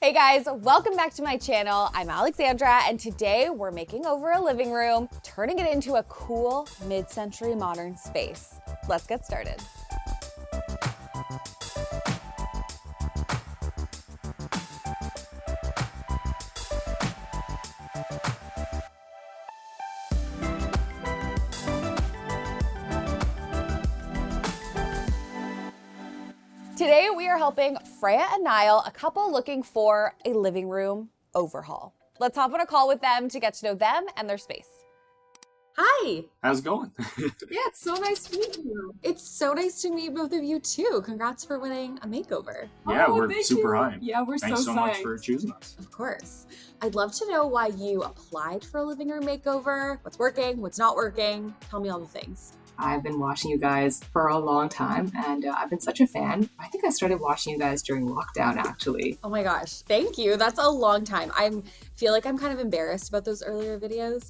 Hey guys, welcome back to my channel. I'm Alexandra, and today we're making over a living room, turning it into a cool mid-century modern space. Let's get started. Today we are helping Freya and Niall, a couple looking for a living room overhaul. Let's hop on a call with them to get to know them and their space. Hi. How's it going? Yeah, it's so nice to meet you. It's so nice to meet both of you too. Congrats for winning a makeover. Yeah, we're super hyped. Yeah, we're Thanks so psyched. much for choosing us. Of course. I'd love to know why you applied for a living room makeover, what's working, what's not working. Tell me all the things. I've been watching you guys for a long time, and I've been such a fan. I think I started watching you guys during lockdown, actually. Oh my gosh, thank you. That's a long time. I feel like I'm kind of embarrassed about those earlier videos.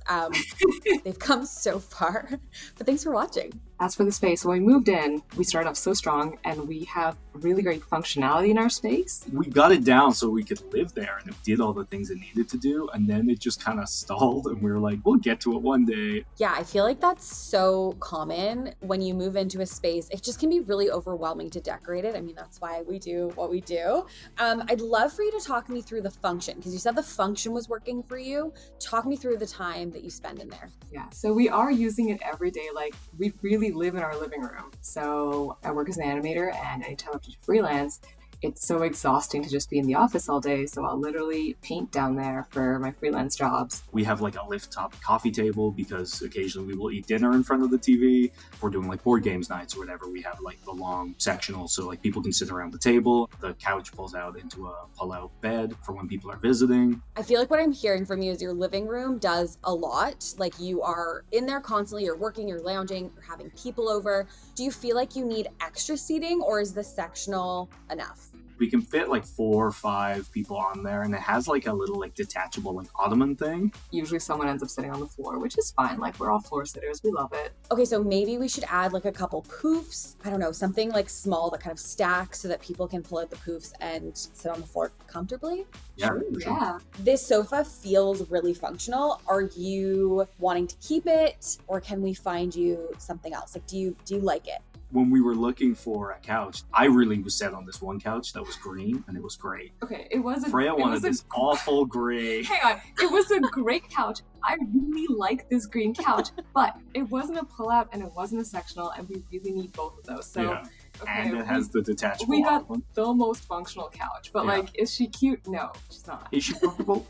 They've come so far, but thanks for watching. As for the space, when we moved in, we started off so strong, and we have really great functionality in our space. We got it down so we could live there, and it did all the things it needed to do, and then it just kind of stalled, and we were like, we'll get to it one day. Yeah, I feel like that's so common when you move into a space. It just can be really overwhelming to decorate it. I mean, that's why we do what we do. I'd love for you to talk me through the function, because you said the function was working for you. Talk me through the time that you spend in there. Yeah, so we are using it every day. Like, we really live in our living room. So I work as an animator, and anytime I have to do freelance, it's so exhausting to just be in the office all day. So I'll literally paint down there for my freelance jobs. We have like a lift top coffee table because occasionally we will eat dinner in front of the TV. If we're doing like board games nights or whatever, we have like the long sectional so like people can sit around the table. The couch pulls out into a pull-out bed for when people are visiting. I feel like what I'm hearing from you is your living room does a lot. Like, you are in there constantly, you're working, you're lounging, you're having people over. Do you feel like you need extra seating, or is the sectional enough? We can fit like 4 or 5 people on there, and it has like a little like detachable like ottoman thing. Usually someone ends up sitting on the floor, which is fine. Like, we're all floor sitters. We love it. Okay, so maybe we should add like a couple poofs. I don't know, something like small that kind of stacks so that people can pull out the poofs and sit on the floor comfortably. Yeah, Sure, for sure. yeah. This sofa feels really functional. Are you wanting to keep it, or can we find you something else? Like, do you like it? When we were looking for a couch, I really was set on this one couch that was green, and it was great. Okay, it was Freya wanted this awful gray. Hang on, it was a great couch. I really like this green couch, but it wasn't a pull-out and it wasn't a sectional, and we really need both of those. So, Yeah. okay, And it has the detachable we got ottoman. the most functional couch, but Yeah. like, is she cute? No, she's not. Is she comfortable?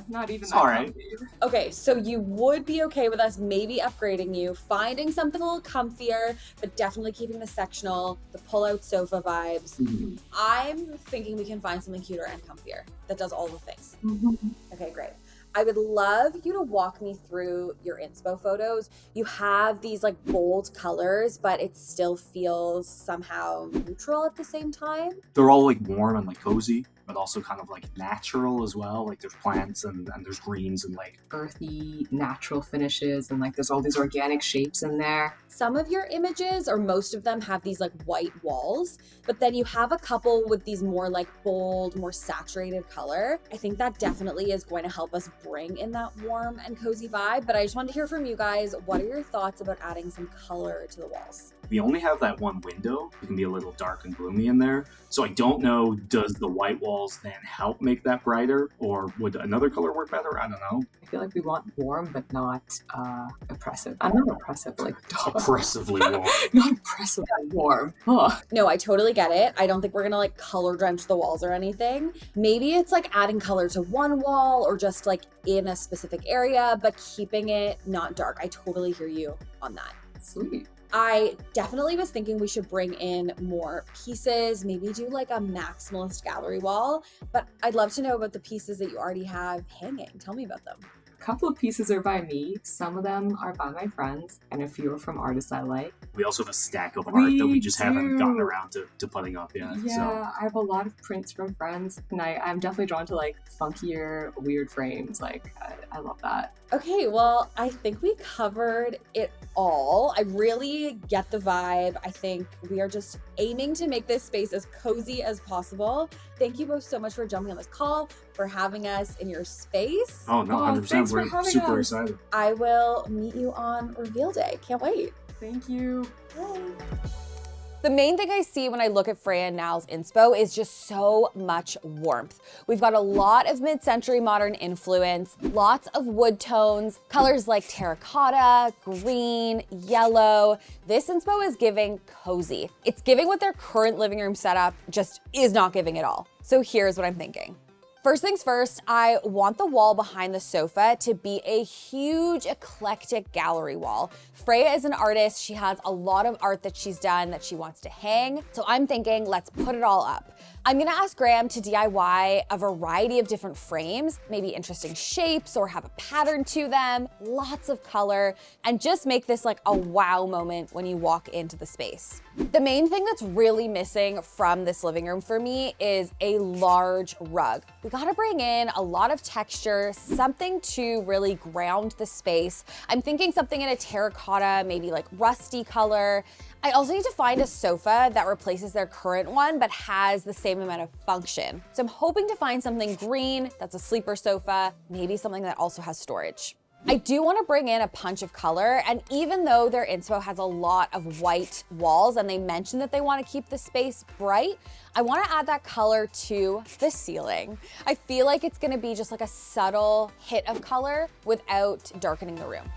Not even It's that all right. comfy. Okay, so you would be okay with us maybe upgrading you, finding something a little comfier, but definitely keeping the sectional, the pull-out sofa vibes. Mhm. I'm thinking we can find something cuter and comfier that does all the things. Mhm. Okay, great. I would love you to walk me through your inspo photos. You have these like bold colors, but it still feels somehow neutral at the same time. They're all like warm and like cozy, but also kind of like natural as well. Like there's plants and there's greens and like Earthy, natural finishes, and like there's all these organic shapes in there. Some of your images, or most of them, have these like white walls, but then you have a couple with these more like bold, more saturated color. I think that definitely is going to help us bring in that warm and cozy vibe. But I just wanted to hear from you guys. What are your thoughts about adding some color to the walls? we only have that one window. It can be a little dark and gloomy in there. So I don't know, does the white walls then help make that brighter, or would another color work better? I don't know. I feel like we want warm, but not oppressive. I'm not oppressive, but like Oppressively warm. not oppressively warm. Ugh. No, I totally get it. I don't think we're gonna like color drench the walls or anything. Maybe it's like adding color to one wall or just like in a specific area, but keeping it not dark. I totally hear you on that. Sweet. I definitely was thinking we should bring in more pieces, maybe do like a maximalist gallery wall, but I'd love to know about the pieces that you already have hanging. Tell me about them. A couple of pieces are by me, some of them are by my friends, and a few are from artists I like. We also have a stack of art We that we just haven't gotten do. around to putting up yet. Yeah, So I have a lot of prints from friends, and I'm definitely drawn to like funkier, weird frames. Like, I love that. Okay, well, I think we covered it all. I really get the vibe. I think we are just aiming to make this space as cozy as possible. Thank you both so much for jumping on this call, for having us in your space. oh no, Oh, 100%. thanks for We're having super us. excited. I will meet you on reveal day. Can't wait. Thank you. Bye. The main thing I see when I look at Freya and Now's inspo is just so much warmth. We've got a lot of mid-century modern influence, lots of wood tones, colors like terracotta, green, yellow. This inspo is giving cozy. It's giving what their current living room setup just is not giving at all. So here's what I'm thinking. First things first, I want the wall behind the sofa to be a huge eclectic gallery wall. Freya is an artist. She has a lot of art that she's done that she wants to hang. So I'm thinking, let's put it all up. I'm gonna ask Graham to DIY a variety of different frames, maybe interesting shapes or have a pattern to them, lots of color, and just make this like a wow moment when you walk into the space. The main thing that's really missing from this living room for me is a large rug. We gotta bring in a lot of texture, something to really ground the space. I'm thinking something in a terracotta, maybe like rusty color. I also need to find a sofa that replaces their current one but has the same amount of function. So I'm hoping to find something green that's a sleeper sofa, maybe something that also has storage. I do want to bring in a punch of color, and even though their inspo has a lot of white walls and they mentioned that they want to keep the space bright, I want to add that color to the ceiling. I feel like it's going to be just like a subtle hit of color without darkening the room.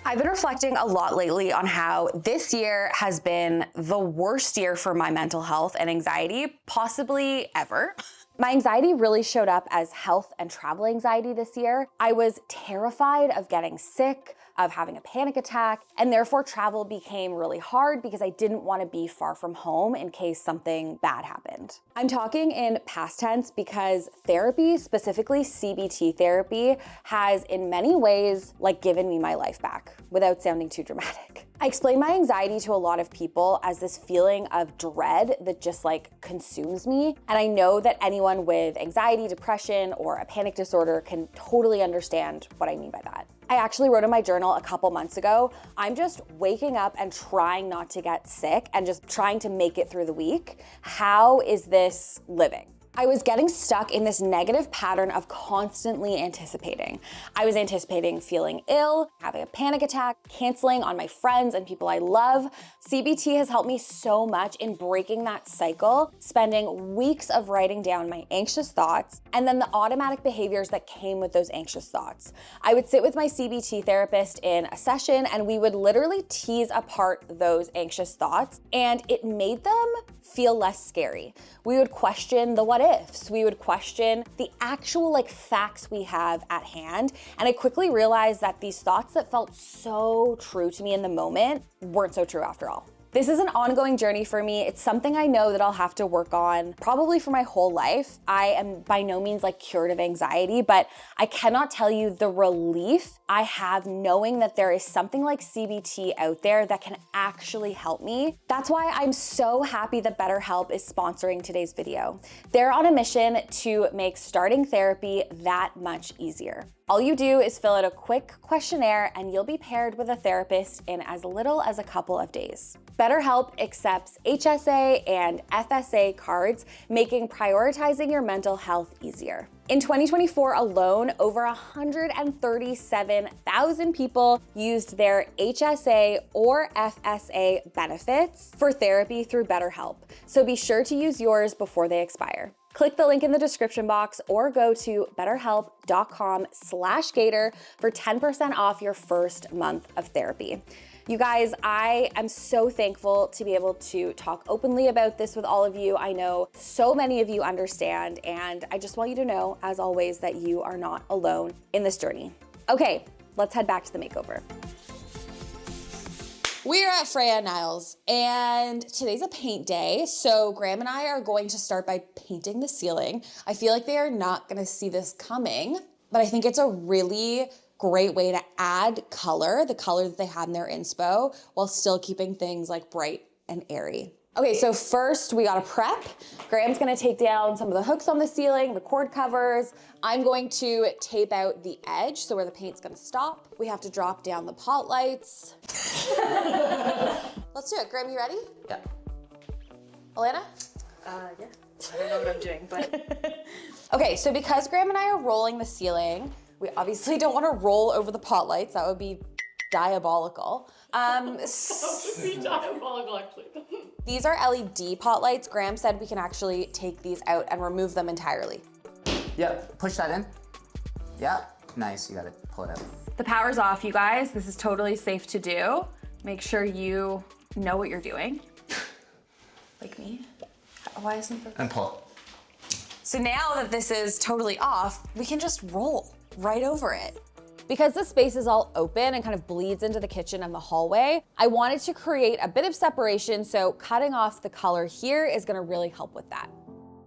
I've been reflecting a lot lately on how this year has been the worst year for my mental health and anxiety, possibly ever. My anxiety really showed up as health and travel anxiety this year. I was terrified of getting sick, of having a panic attack, and therefore travel became really hard because I didn't want to be far from home in case something bad happened. I'm talking in past tense because therapy, specifically CBT therapy, has in many ways like given me my life back without sounding too dramatic. I explain my anxiety to a lot of people as this feeling of dread that just like consumes me. And I know that anyone with anxiety, depression, or a panic disorder can totally understand what I mean by that. I actually wrote in my journal a couple months ago, I'm just waking up and trying not to get sick and just trying to make it through the week. How is this living? I was getting stuck in this negative pattern of constantly anticipating. I was anticipating feeling ill, having a panic attack, canceling on my friends and people I love. CBT has helped me so much in breaking that cycle, spending weeks of writing down my anxious thoughts and then the automatic behaviors that came with those anxious thoughts. I would sit with my CBT therapist in a session and we would literally tease apart those anxious thoughts, and it made them feel less scary. We would question the what ifs. We would question the actual like facts we have at hand. And I quickly realized that these thoughts that felt so true to me in the moment weren't so true after all. This is an ongoing journey for me. It's something I know that I'll have to work on probably for my whole life. I am by no means like cured of anxiety, but I cannot tell you the relief I have knowing that there is something like CBT out there that can actually help me. That's why I'm so happy that BetterHelp is sponsoring today's video. They're on a mission to make starting therapy that much easier. All you do is fill out a quick questionnaire and you'll be paired with a therapist in as little as a couple of days. BetterHelp accepts HSA and FSA cards, making prioritizing your mental health easier. In 2024 alone, over 137,000 people used their HSA or FSA benefits for therapy through BetterHelp. So be sure to use yours before they expire. Click the link in the description box or go to betterhelp.com/Gater for 10% off your first month of therapy. You guys, I am so thankful to be able to talk openly about this with all of you. I know so many of you understand, and I just want you to know, as always, that you are not alone in this journey. Okay, let's head back to the makeover. We are at Freya Niles, and today's a paint day, so Graham and I are going to start by painting the ceiling. I feel like they are not gonna see this coming, but I think it's a really great way to add color, the color that they had in their inspo, while still keeping things like bright and airy. Okay, so first we gotta prep. Graham's gonna take down some of the hooks on the ceiling, the cord covers. I'm going to tape out the edge, so where the paint's gonna stop. We have to drop down the pot lights. Let's do it. Graham, you ready? Yeah. Alana? Yeah. I don't know what I'm doing, but. Okay, so because Graham and I are rolling the ceiling, we obviously don't wanna roll over the pot lights. That would be diabolical. Diabolical, actually. These are LED pot lights. Graham said we can actually take these out and remove them entirely. Yep, push that in. Yeah, nice, you gotta pull it out. The power's off, you guys. This is totally safe to do. Make sure you know what you're doing. Like me. Why isn't that? And pull. So now that this is totally off, we can just roll right over it. Because the space is all open and kind of bleeds into the kitchen and the hallway, I wanted to create a bit of separation, so cutting off the color here is gonna really help with that.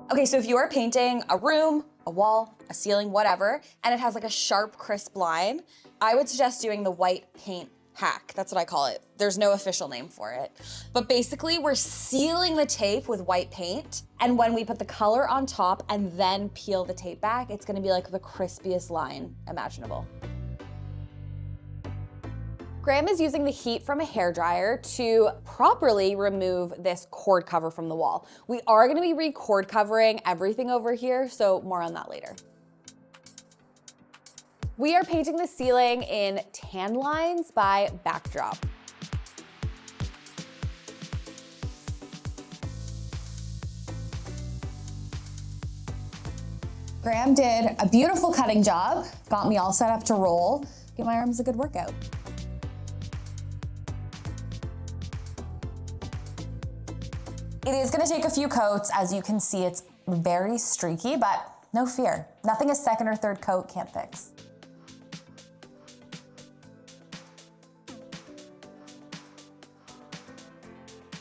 Okay, so if you are painting a room, a wall, a ceiling, whatever, and it has like a sharp, crisp line, I would suggest doing the white paint hack. That's what I call it. There's no official name for it. But basically, we're sealing the tape with white paint, and when we put the color on top and then peel the tape back, it's gonna be like the crispiest line imaginable. Graham is using the heat from a hairdryer to properly remove this cord cover from the wall. We are gonna be re-cord covering everything over here, so more on that later. We are painting the ceiling in tan lines by Backdrop. Graham did a beautiful cutting job, got me all set up to roll. Give my arms a good workout. It is gonna take a few coats. As you can see, it's very streaky, but no fear. Nothing a second or third coat can't fix.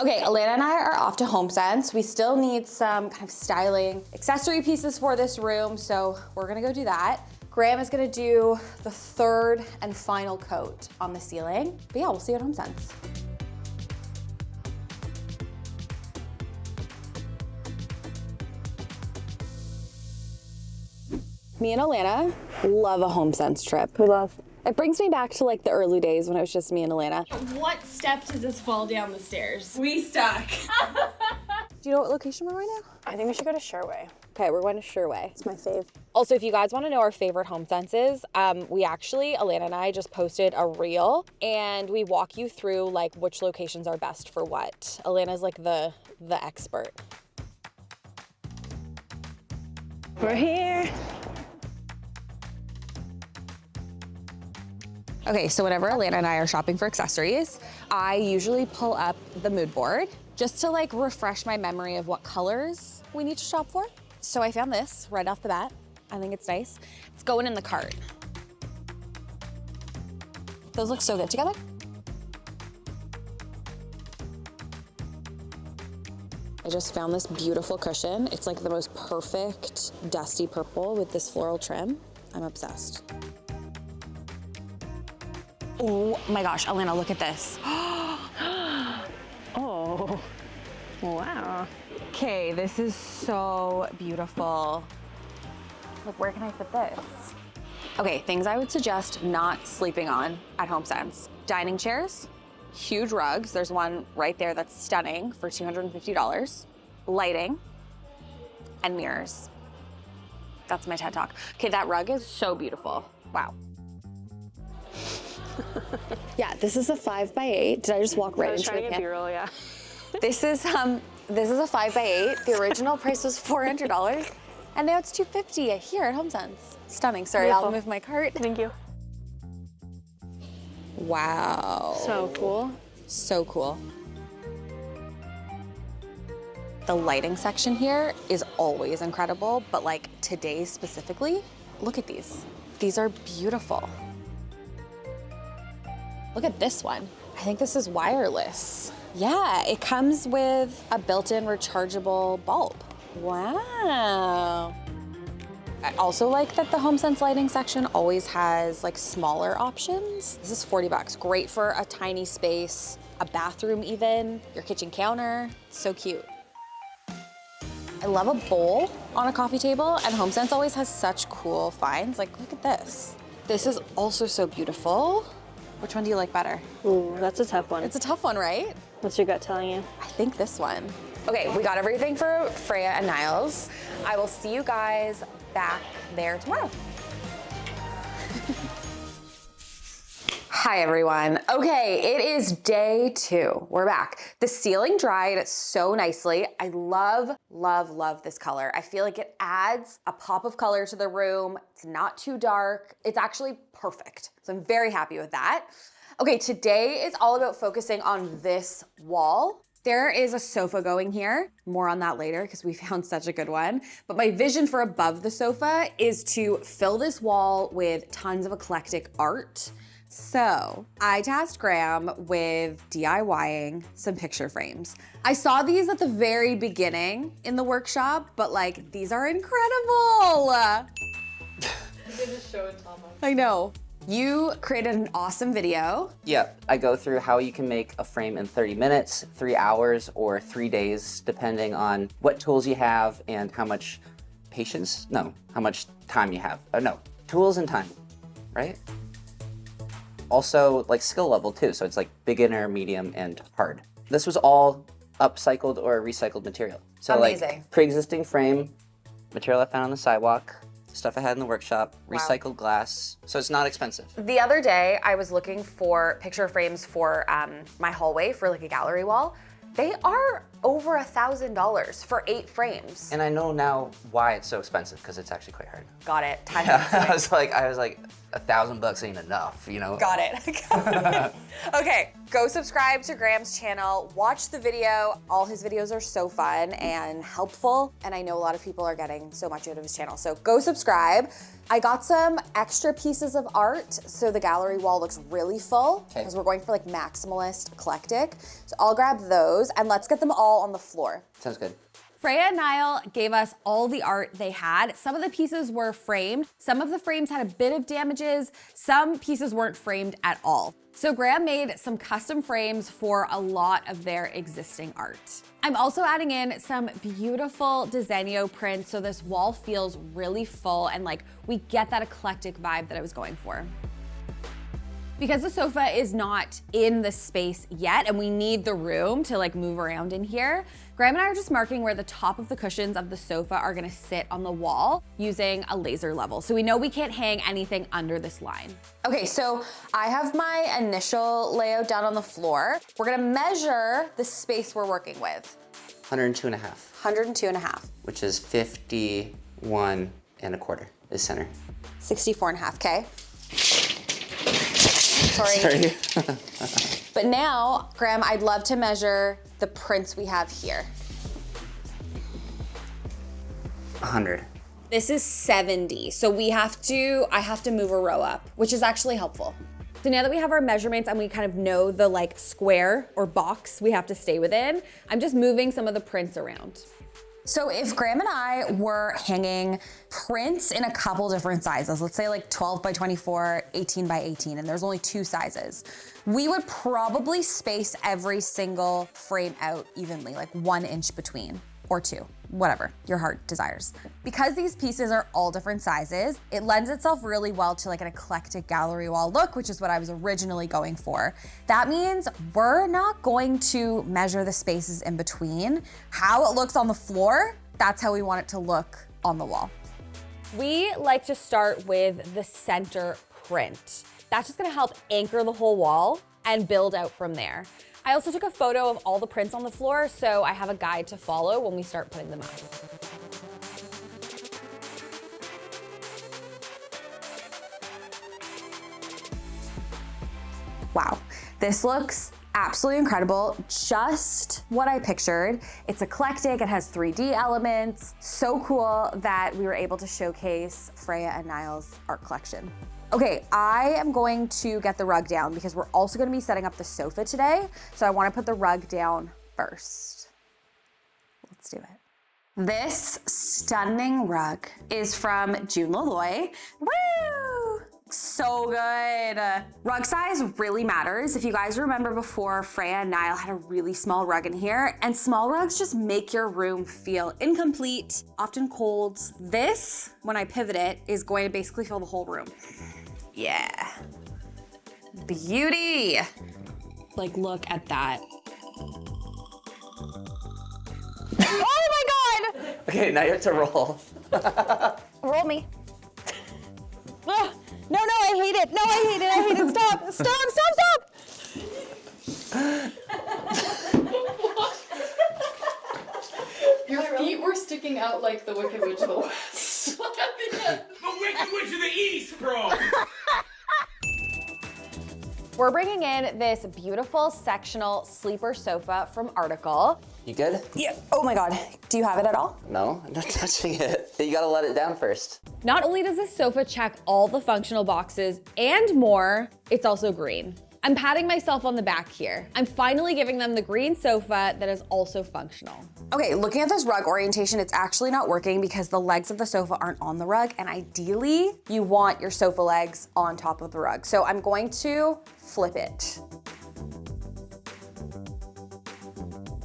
Okay, Alana and I are off to HomeSense. We still need some kind of styling accessory pieces for this room, so we're gonna go do that. Graham is gonna do the third and final coat on the ceiling. But yeah, we'll see you at HomeSense. Me and Alana love a HomeSense trip. We love. It brings me back to like the early days when it was just me and Alana. What step does this fall down the stairs? We stuck. Do you know what location we're right now? I think we should go to Sherway. Okay, we're going to Sherway. It's my fave. Also, if you guys want to know our favorite HomeSenses, we actually, Alana and I just posted a reel and we walk you through like which locations are best for what. Alana's like the expert. We're here. Okay, so whenever Alana and I are shopping for accessories, I usually pull up the mood board just to like refresh my memory of what colors we need to shop for. So I found this right off the bat. I think it's nice. It's going in the cart. Those look so good together. I just found this beautiful cushion. It's like the most perfect dusty purple with this floral trim. I'm obsessed. Oh my gosh, Alana, look at this. Oh, wow. Okay, this is so beautiful. Look, where can I fit this? Okay, things I would suggest not sleeping on at HomeSense. Dining chairs, huge rugs. There's one right there that's stunning for $250. Lighting, and mirrors. That's my TED Talk. Okay, that rug is so beautiful. Wow. Yeah, this is a 5x8. Did I just walk right into the pan? B-roll, yeah. This is a 5x8. The original price was $400, and now it's $250 here at HomeSense. Stunning. Sorry, Beautiful. I'll move my cart. Thank you. Wow. So cool. So cool. The lighting section here is always incredible, but like today specifically, look at these. These are beautiful. Look at this one. I think this is wireless. Yeah, it comes with a built-in rechargeable bulb. Wow. I also like that the HomeSense lighting section always has like smaller options. This is 40 bucks, great for a tiny space, a bathroom even, your kitchen counter, it's so cute. I love a bowl on a coffee table, and HomeSense always has such cool finds. Like, look at this. This is also so beautiful. Which one do you like better? Ooh, that's a tough one. It's a tough one, right? What's your gut telling you? I think this one. Okay, we got everything for Freya and Niles. I will see you guys back there tomorrow. Hi everyone. Okay, it is day 2. We're back. The ceiling dried so nicely. I love, love, love this color. I feel like it adds a pop of color to the room. It's not too dark. It's actually perfect. So I'm very happy with that. Okay, today is all about focusing on this wall. There is a sofa going here. More on that later because we found such a good one. But my vision for above the sofa is to fill this wall with tons of eclectic art. So I tasked Graham with DIYing some picture frames. I saw these at the very beginning in the workshop, but like, these are incredible. You can just show it, Thomas. I know. You created an awesome video. Yep, I go through how you can make a frame in 30 minutes, 3 hours, or 3 days, depending on what tools you have and how much patience, no, how much time you have. No, tools and time, right? Also, like skill level too, so it's like beginner, medium, and hard. This was all upcycled or recycled material. So Amazing. like pre-existing frame, material I found on the sidewalk, stuff I had in the workshop, recycled glass, so it's not expensive. The other day, I was looking for picture frames for my hallway for like a gallery wall. They are over $1,000 for 8 frames. And I know now why it's so expensive, because it's actually quite hard. Got it. Time I was like, $1,000 ain't enough, you know? Got it. Okay, go subscribe to Graham's channel, watch the video. All his videos are so fun and helpful, and I know a lot of people are getting so much out of his channel, so go subscribe. I got some extra pieces of art, so the gallery wall looks really full, because we're going for like maximalist, eclectic. So I'll grab those, and let's get them all on the floor. Sounds good. Freya and Niall gave us all the art they had. Some of the pieces were framed. Some of the frames had a bit of damages. Some pieces weren't framed at all. So Graham made some custom frames for a lot of their existing art. I'm also adding in some beautiful Desenio prints so this wall feels really full and like we get that eclectic vibe that I was going for. Because the sofa is not in the space yet and we need the room to like move around in here, Graham and I are just marking where the top of the cushions of the sofa are gonna sit on the wall using a laser level. So we know we can't hang anything under this line. Okay, so I have my initial layout down on the floor. We're gonna measure the space we're working with. 102 and a half. 102 and a half. Which is 51 and a quarter is center. 64 and a half, okay? Sorry. But now, Graham, I'd love to measure the prints we have here. 100. This is 70, so I have to move a row up, which is actually helpful. So now that we have our measurements and we kind of know the like square or box we have to stay within, I'm just moving some of the prints around. So if Graham and I were hanging prints in a couple different sizes, let's say like 12 by 24, 18 by 18, and there's only 2 sizes, we would probably space every single frame out evenly, like 1 inch between, or 2, whatever your heart desires. Because these pieces are all different sizes, it lends itself really well to like an eclectic gallery wall look, which is what I was originally going for. That means we're not going to measure the spaces in between. How it looks on the floor, that's how we want it to look on the wall. We like to start with the center print. That's just gonna help anchor the whole wall and build out from there. I also took a photo of all the prints on the floor, so I have a guide to follow when we start putting them up. Wow, this looks absolutely incredible. Just what I pictured. It's eclectic, it has 3D elements. So cool that we were able to showcase Freya and Niall's art collection. Okay, I am going to get the rug down because we're also gonna be setting up the sofa today. So I wanna put the rug down first. Let's do it. This stunning rug is from June Laloy. Woo! So good. Rug size really matters. If you guys remember before, Freya and Niall had a really small rug in here, and small rugs just make your room feel incomplete, often cold. This, when I pivot it, is going to basically fill the whole room. Yeah. Beauty. Like, look at that. Oh my God! Okay, now you have to roll. Roll me. No, I hate it. No, I hate it. I hate it. Stop. Stop, stop, stop. Your feet were sticking out like the Wicked Witch of the West. The Wicked Witch of the East, bro! We're bringing in this beautiful sectional sleeper sofa from Article. You good? Yeah. Oh my God. Do you have it at all? No, I'm not touching it. You gotta let it down first. Not only does this sofa check all the functional boxes and more, it's also green. I'm patting myself on the back here. I'm finally giving them the green sofa that is also functional. Okay, looking at this rug orientation, it's actually not working because the legs of the sofa aren't on the rug, and ideally, you want your sofa legs on top of the rug. So I'm going to flip it.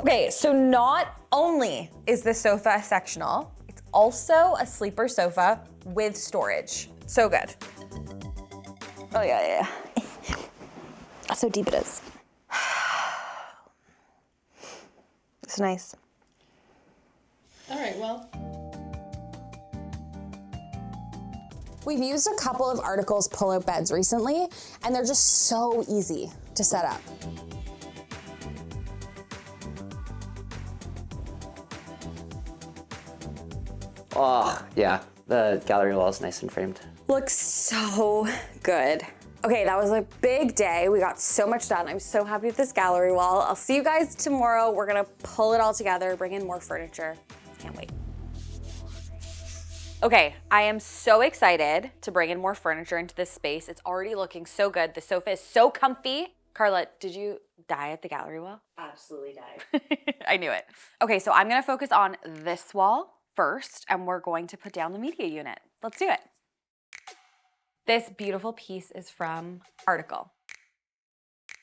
Okay, so not only is this sofa sectional, it's also a sleeper sofa with storage. So good. Oh yeah. That's how deep it is. It's nice. All right, well. We've used a couple of Article's pull-out beds recently, and they're just so easy to set up. Oh, yeah. The gallery wall is nice and framed. Looks so good. Okay, that was a big day. We got so much done. I'm so happy with this gallery wall. I'll see you guys tomorrow. We're gonna pull it all together, bring in more furniture. Can't wait. Okay, I am so excited to bring in more furniture into this space. It's already looking so good. The sofa is so comfy. Carla, did you die at the gallery wall? Absolutely died. I knew it. Okay, so I'm gonna focus on this wall first, and we're going to put down the media unit. Let's do it. This beautiful piece is from Article.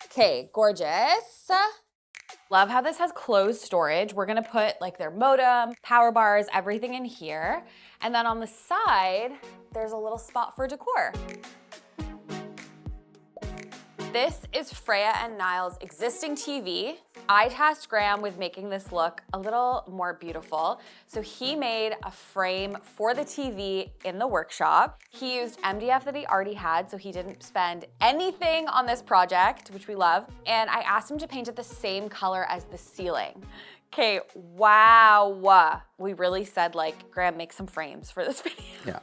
Okay, gorgeous. Love how this has closed storage. We're gonna put like their modem, power bars, everything in here. And then on the side, there's a little spot for decor. This is Freya and Niall's existing TV. I tasked Graham with making this look a little more beautiful. So he made a frame for the TV in the workshop. He used MDF that he already had, so he didn't spend anything on this project, which we love. And I asked him to paint it the same color as the ceiling. Okay, wow. We really said like, Graham, make some frames for this video. Yeah.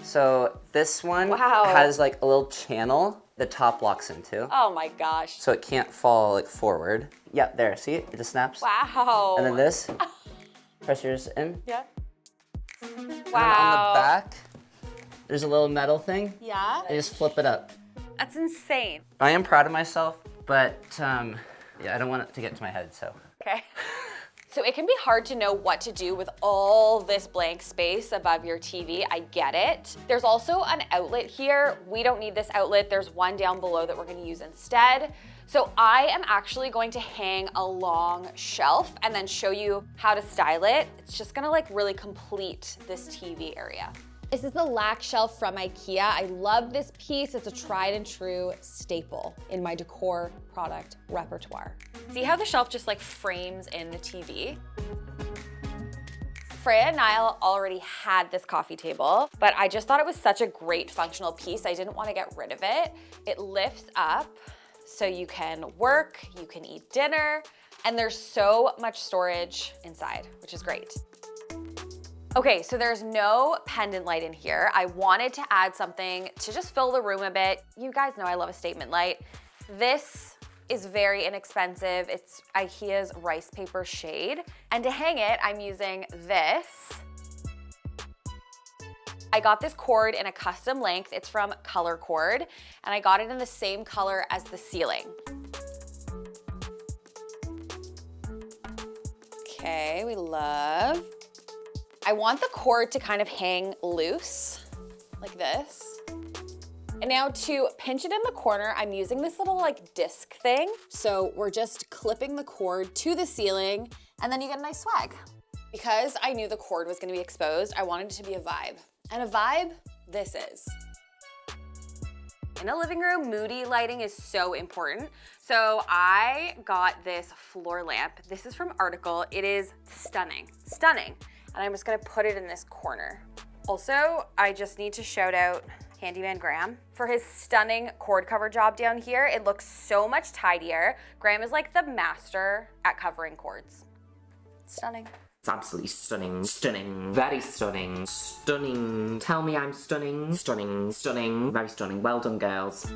So this one Wow. has like a little channel the top locks into. Oh my gosh. So it can't fall like forward. Yeah, there, see it? It just snaps. Wow. And then this, press yours in. Yeah. And then on Wow. the back, there's a little metal thing. Yeah. And just flip it up. That's insane. I am proud of myself, but yeah, I don't want it to get to my head, so. Okay. So it can be hard to know what to do with all this blank space above your TV. I get it. There's also an outlet here. We don't need this outlet. There's one down below that we're gonna use instead. So I am actually going to hang a long shelf and then show you how to style it. It's just gonna like really complete this TV area. This is the lac shelf from IKEA. I love this piece. It's a tried and true staple in my decor product repertoire. See how the shelf just like frames in the TV? Freya and Niall already had this coffee table, but I just thought it was such a great functional piece. I didn't want to get rid of it. It lifts up so you can work, you can eat dinner, and there's so much storage inside, which is great. Okay, so there's no pendant light in here. I wanted to add something to just fill the room a bit. You guys know I love a statement light. This is very inexpensive. It's IKEA's rice paper shade. And to hang it, I'm using this. I got this cord in a custom length. It's from Color Cord, and I got it in the same color as the ceiling. Okay, we love I want the cord to kind of hang loose, like this. And now to pinch it in the corner, I'm using this little like disc thing. So we're just clipping the cord to the ceiling and then you get a nice swag. Because I knew the cord was gonna be exposed, I wanted it to be a vibe. And a vibe, this is. In a living room, moody lighting is so important. So I got this floor lamp. This is from Article. It is stunning, stunning. And I'm just gonna put it in this corner. Also, I just need to shout out Handyman Graham for his stunning cord cover job down here. It looks so much tidier. Graham is like the master at covering cords. Stunning. It's absolutely stunning, stunning, very stunning, stunning. Tell me I'm stunning, stunning, stunning, very stunning. Well done, girls.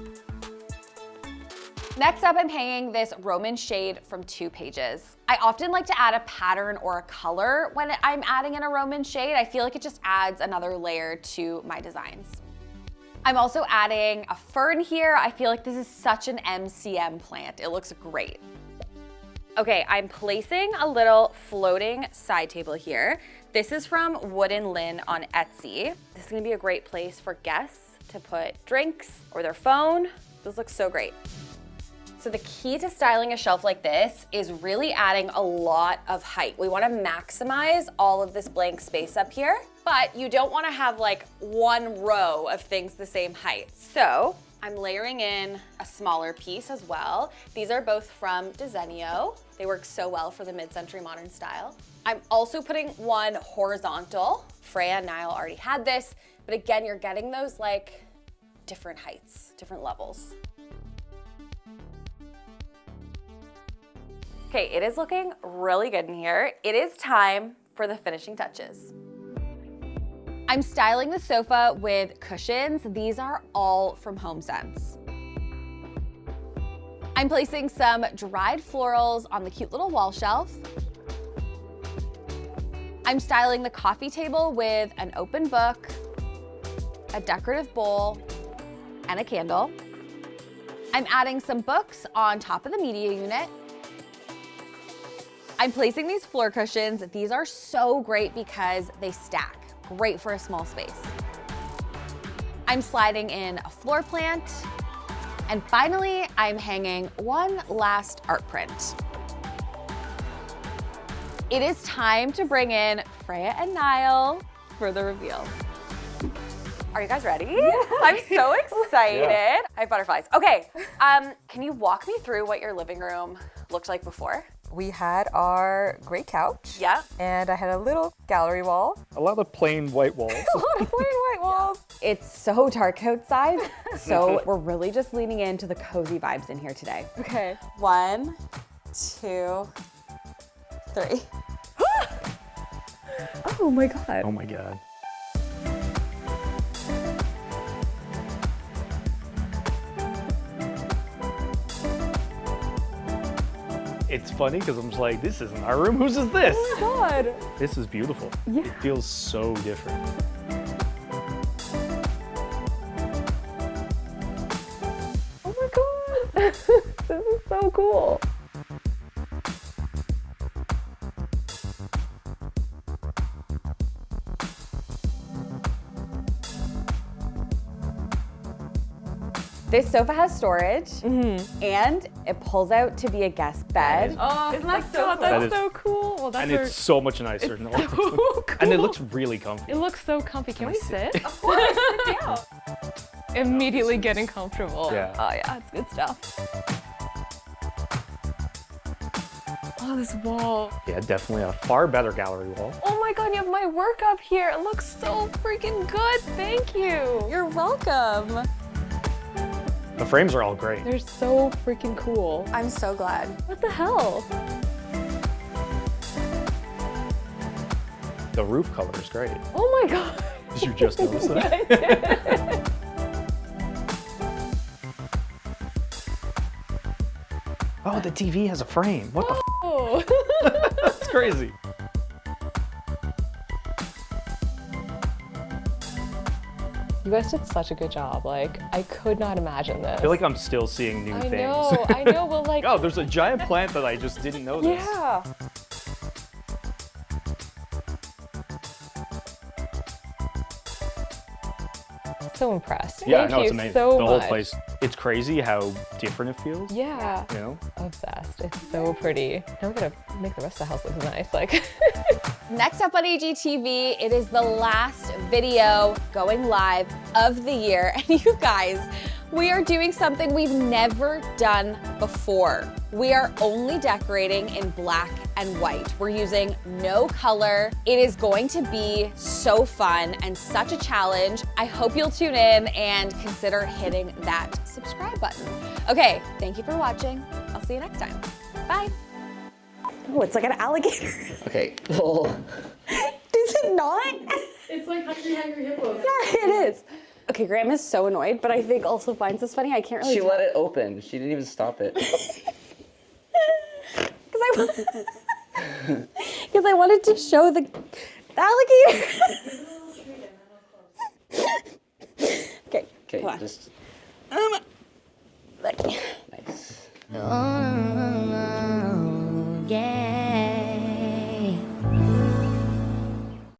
Next up, I'm hanging this Roman shade from 2 Pages. I often like to add a pattern or a color when I'm adding in a Roman shade. I feel like it just adds another layer to my designs. I'm also adding a fern here. I feel like this is such an MCM plant. It looks great. Okay, I'm placing a little floating side table here. This is from Wooden Lynn on Etsy. This is gonna be a great place for guests to put drinks or their phone. This looks so great. So the key to styling a shelf like this is really adding a lot of height. We wanna maximize all of this blank space up here, but you don't wanna have like one row of things the same height. So I'm layering in a smaller piece as well. These are both from Desenio. They work so well for the mid-century modern style. I'm also putting one horizontal. Freya and Niall already had this, but again, you're getting those like different heights, different levels. Okay, it is looking really good in here. It is time for the finishing touches. I'm styling the sofa with cushions. These are all from HomeSense. I'm placing some dried florals on the cute little wall shelf. I'm styling the coffee table with an open book, a decorative bowl, and a candle. I'm adding some books on top of the media unit. I'm placing these floor cushions. These are so great because they stack. Great for a small space. I'm sliding in a floor plant. And finally, I'm hanging one last art print. It is time to bring in Freya and Niall for the reveal. Are you guys ready? Yeah. I'm so excited. Yeah. I have butterflies. Okay, can you walk me through what your living room looked like before? We had our great couch. Yeah. And I had a little gallery wall. A lot of plain white walls. A lot of plain white walls. It's so dark outside, so we're really just leaning into the cozy vibes in here today. Okay. 1, 2, 3. Oh my God. Oh my God. It's funny because I'm just like, this isn't our room. Whose is this? Oh my God. This is beautiful. Yeah. It feels so different. Oh my God. This is so cool. This sofa has storage, and it pulls out to be a guest bed. Oh, isn't that so cool? That's so cool. Well, that's and it's so much nicer. It's so cool. And it looks really comfy. It looks so comfy. Can we sit? Of course, sit down. Immediately getting comfortable. Yeah. Oh yeah, it's good stuff. Oh, this wall. Yeah, definitely a far better gallery wall. Oh my God, you have my work up here. It looks so freaking good. Thank you. You're welcome. The frames are all great. They're so freaking cool. I'm so glad. What the hell? The roof color is great. Oh my God. Did you just notice that? I did. Oh, the TV has a frame. What the Oh. That's crazy. You guys did such a good job. Like, I could not imagine this. I feel like I'm still seeing new things. I know, but like... Oh, there's a giant plant that I just didn't notice. Yeah. So impressed. Yeah, Thank no, you it's amazing. so The whole much. place, it's crazy how different it feels. Yeah. You know? Obsessed. It's so pretty. Now we're gonna make the rest of the house look nice. Like. Next up on AGTV, it is the last video going live of the year. And you guys, we are doing something we've never done before. We are only decorating in black and white. We're using no color. It is going to be so fun and such a challenge. I hope you'll tune in and consider hitting that subscribe button. Okay, thank you for watching. I'll see you next time. Bye. Oh, it's like an alligator. Okay, well. Is it not? It's like Hungry Hungry Hippo. Yeah, it is. Okay, Graham is so annoyed, but I think also finds this funny. I can't really She tell. let it open. She didn't even stop it. Because I wanted to show the alligator. Okay, Okay, come on. just. Nice.